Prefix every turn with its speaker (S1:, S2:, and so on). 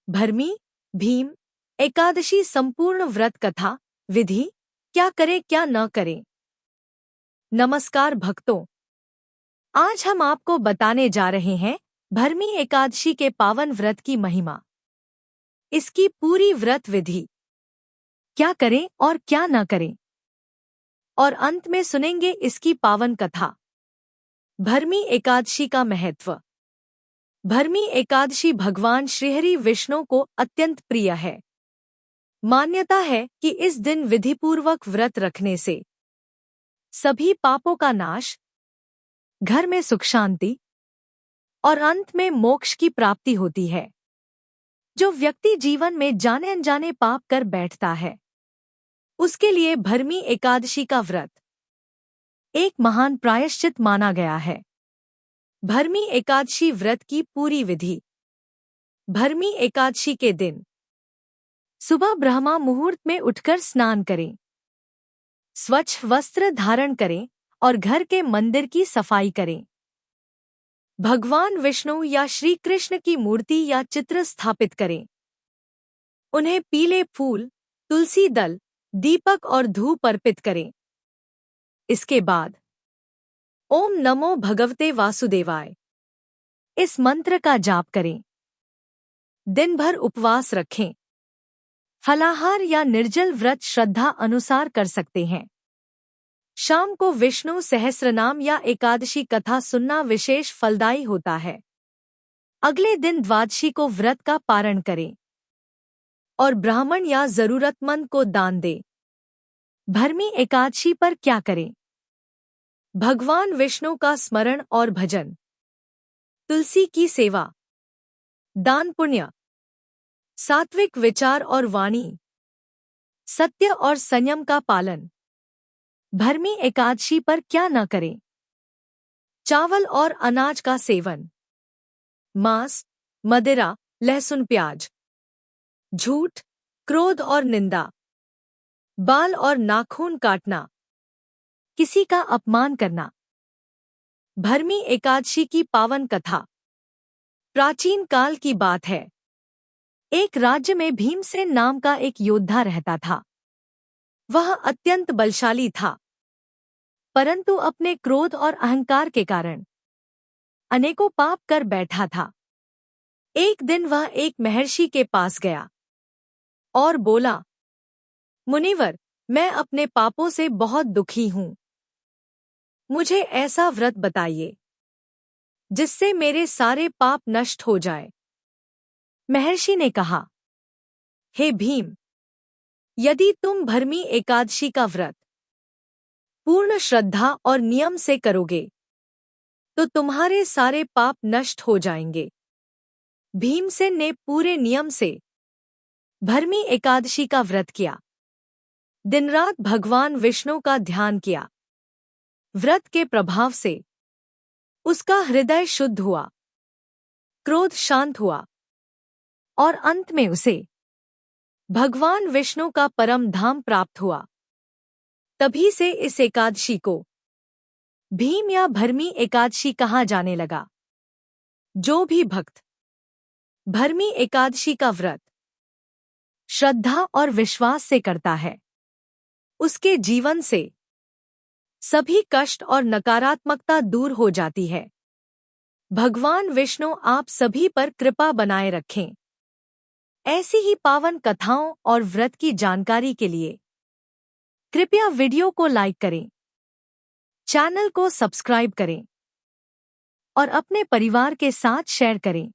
S1: भरमी भीम एकादशी संपूर्ण व्रत कथा विधि क्या करें क्या न करें। नमस्कार भक्तों, आज हम आपको बताने जा रहे हैं भरमी एकादशी के पावन व्रत की महिमा, इसकी पूरी व्रत विधि, क्या करें और क्या न करें, और अंत में सुनेंगे इसकी पावन कथा। भरमी एकादशी का महत्व। भरमी एकादशी भगवान श्रीहरि विष्णु को अत्यंत प्रिय है। मान्यता है कि इस दिन विधिपूर्वक व्रत रखने से सभी पापों का नाश, घर में सुख शांति और अंत में मोक्ष की प्राप्ति होती है। जो व्यक्ति जीवन में जाने अनजाने पाप कर बैठता है, उसके लिए भरमी एकादशी का व्रत एक महान प्रायश्चित माना गया है। भरमी एकादशी व्रत की पूरी विधि। भरमी एकादशी के दिन सुबह ब्रह्मा मुहूर्त में उठकर स्नान करें, स्वच्छ वस्त्र धारण करें और घर के मंदिर की सफाई करें। भगवान विष्णु या श्री कृष्ण की मूर्ति या चित्र स्थापित करें। उन्हें पीले फूल, तुलसी दल, दीपक और धूप अर्पित करें। इसके बाद ओम नमो भगवते वासुदेवाय इस मंत्र का जाप करें। दिन भर उपवास रखें। फलाहार या निर्जल व्रत श्रद्धा अनुसार कर सकते हैं। शाम को विष्णु सहस्रनाम या एकादशी कथा सुनना विशेष फलदायी होता है। अगले दिन द्वादशी को व्रत का पारण करें और ब्राह्मण या जरूरतमंद को दान दें। भरमी एकादशी पर क्या करें? भगवान विष्णु का स्मरण और भजन, तुलसी की सेवा, दान पुण्य, सात्विक विचार और वाणी, सत्य और संयम का पालन। भरमी एकादशी पर क्या न करें? चावल और अनाज का सेवन, मांस, मदिरा, लहसुन प्याज, झूठ, क्रोध और निंदा, बाल और नाखून काटना, किसी का अपमान करना। भरमी एकादशी की पावन कथा। प्राचीन काल की बात है। एक राज्य में भीमसेन नाम का एक योद्धा रहता था। वह अत्यंत बलशाली था, परंतु अपने क्रोध और अहंकार के कारण अनेकों पाप कर बैठा था। एक दिन वह एक महर्षि के पास गया और बोला, मुनिवर, मैं अपने पापों से बहुत दुखी हूं। मुझे ऐसा व्रत बताइए जिससे मेरे सारे पाप नष्ट हो जाए। महर्षि ने कहा, हे भीम, यदि तुम भरमी एकादशी का व्रत पूर्ण श्रद्धा और नियम से करोगे तो तुम्हारे सारे पाप नष्ट हो जाएंगे। भीमसेन ने पूरे नियम से भरमी एकादशी का व्रत किया। दिन रात भगवान विष्णु का ध्यान किया। व्रत के प्रभाव से उसका हृदय शुद्ध हुआ, क्रोध शांत हुआ और अंत में उसे भगवान विष्णु का परम धाम प्राप्त हुआ। तभी से इस एकादशी को भीम या भरमी एकादशी कहा जाने लगा। जो भी भक्त भरमी एकादशी का व्रत श्रद्धा और विश्वास से करता है, उसके जीवन से सभी कष्ट और नकारात्मकता दूर हो जाती है। भगवान विष्णु आप सभी पर कृपा बनाए रखें। ऐसी ही पावन कथाओं और व्रत की जानकारी के लिए कृपया वीडियो को लाइक करें, चैनल को सब्सक्राइब करें और अपने परिवार के साथ शेयर करें।